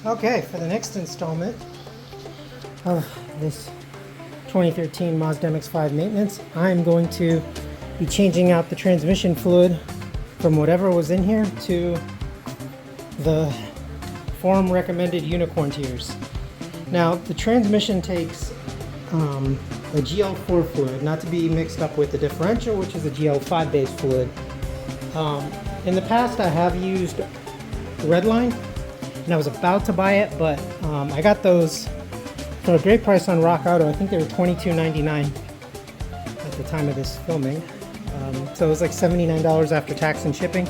Okay, for the next installment of this 2013 Mazda MX-5 maintenance, I'm going to be changing out the transmission fluid from whatever was in here to the forum recommended unicorn tiers. Now, the transmission takes a GL4 fluid, not to be mixed up with the differential, which is a GL5 based fluid. In the past, I have used Redline, and I was about to buy it, but I got those for a great price on Rock Auto. I think they were $22.99 at the time of this filming. So it was like $79 after tax and shipping.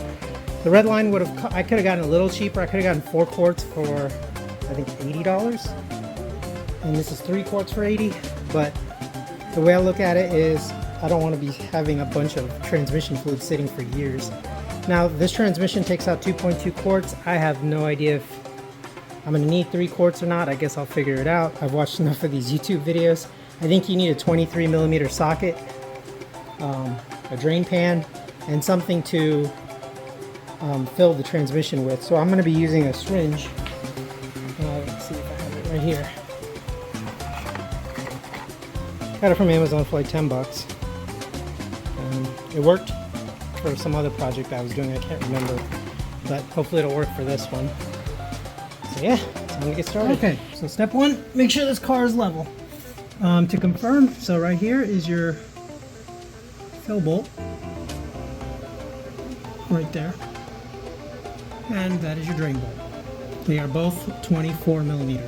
The Redline would have, I could have gotten a little cheaper. I could have gotten 4 quarts for, I think, $80. And this is 3 quarts for $80. But the way I look at it is, I don't want to be having a bunch of transmission fluid sitting for years. Now, this transmission takes out 2.2 quarts. I have no idea if I'm going to need 3 quarts or not. I guess I'll figure it out. I've watched enough of these YouTube videos. I think you need a 23mm socket, a drain pan, and something to fill the transmission with. So I'm going to be using a syringe. Let's see if I have it right here. Got it from Amazon for like 10 bucks. It worked for some other project I was doing, I can't remember, but hopefully it'll work for this one. So yeah, time to get started. Okay, so step 1, make sure this car is level. To confirm, so right here is your fill bolt, right there, and that is your drain bolt. They are both 24mm.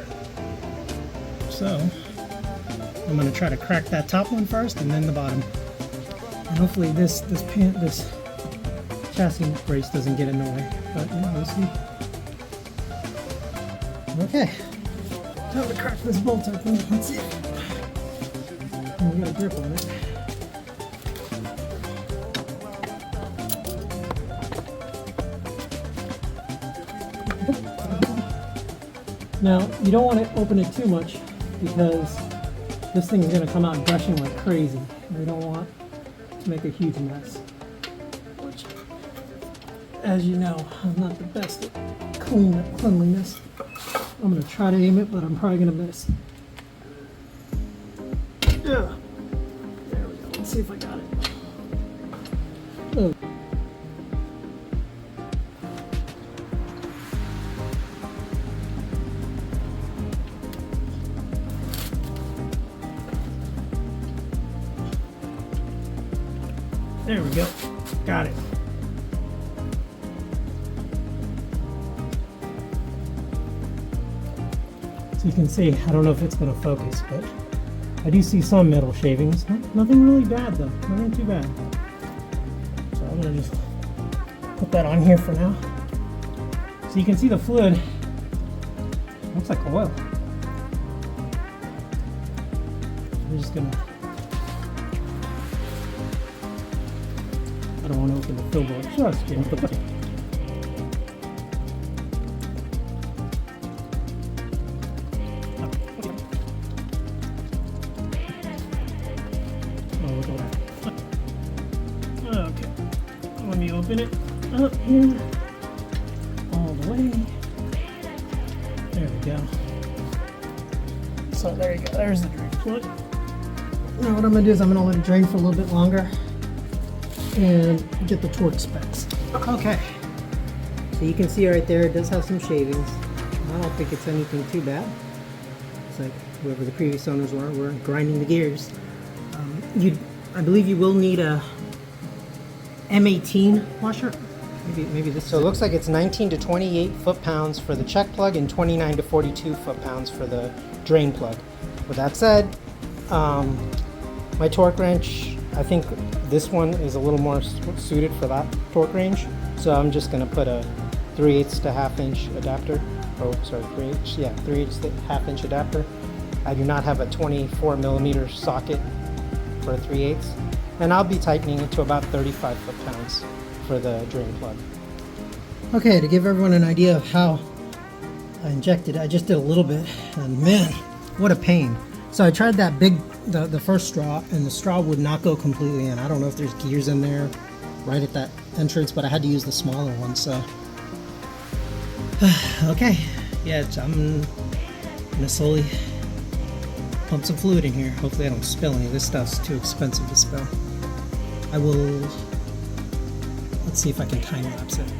So I'm going to try to crack that top one first and then the bottom. And hopefully this chassis brace doesn't get in the way, but you know, we'll see. Okay, time to crack this bolt open. Let's see. And we got a grip on it. Now, you don't want to open it too much because this thing is going to come out gushing like crazy. We don't want to make a huge mess. Which, as you know, I'm not the best at cleanliness. I'm going to try to aim it, but I'm probably going to miss. Yeah. There we go. Let's see if I got it. Oh. There we go. Got it. So you can see, I don't know if it's going to focus, but I do see some metal shavings. Nothing really bad though. Nothing too bad. So I'm going to just put that on here for now. So you can see the fluid. Looks like oil. We're just going to, I don't want to open the fill bolt just yet. Oh, look at that. Okay, let me open it up here, all the way. There we go. So there you go, there's the drain plug. Now what I'm going to do is I'm going to let it drain for a little bit longer and get the torque specs. Okay, so you can see right there it does have some shavings. I don't think it's anything too bad. It's like whoever the previous owners were grinding the gears. I believe you will need a M18 washer. Maybe this. So it looks like it's 19 to 28 foot-pounds for the check plug and 29 to 42 foot-pounds for the drain plug. With that said, my torque wrench, I think this one is a little more suited for that torque range. So I'm just going to put a 3/8 to 1/2 inch adapter. Oh, sorry, 3/8, yeah, 3/8 to 1/2 inch adapter. I do not have a 24mm socket for a 3/8. And I'll be tightening it to about 35 foot-pounds for the drain plug. Okay, to give everyone an idea of how I injected, I just did a little bit, and man, what a pain. So I tried that the first straw, and the straw would not go completely in. I don't know if there's gears in there right at that entrance, but I had to use the smaller one, so. Okay, yeah, I'm gonna slowly pump some fluid in here. Hopefully I don't spill any. This stuff's too expensive to spill. I will, let's see if I can time lapse it.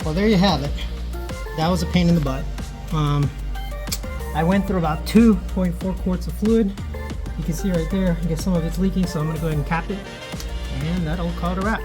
Well, there you have it. That was a pain in the butt. I went through about 2.4 quarts of fluid. You can see right there, I guess some of it's leaking, so I'm gonna go ahead and cap it, and that'll call it a wrap.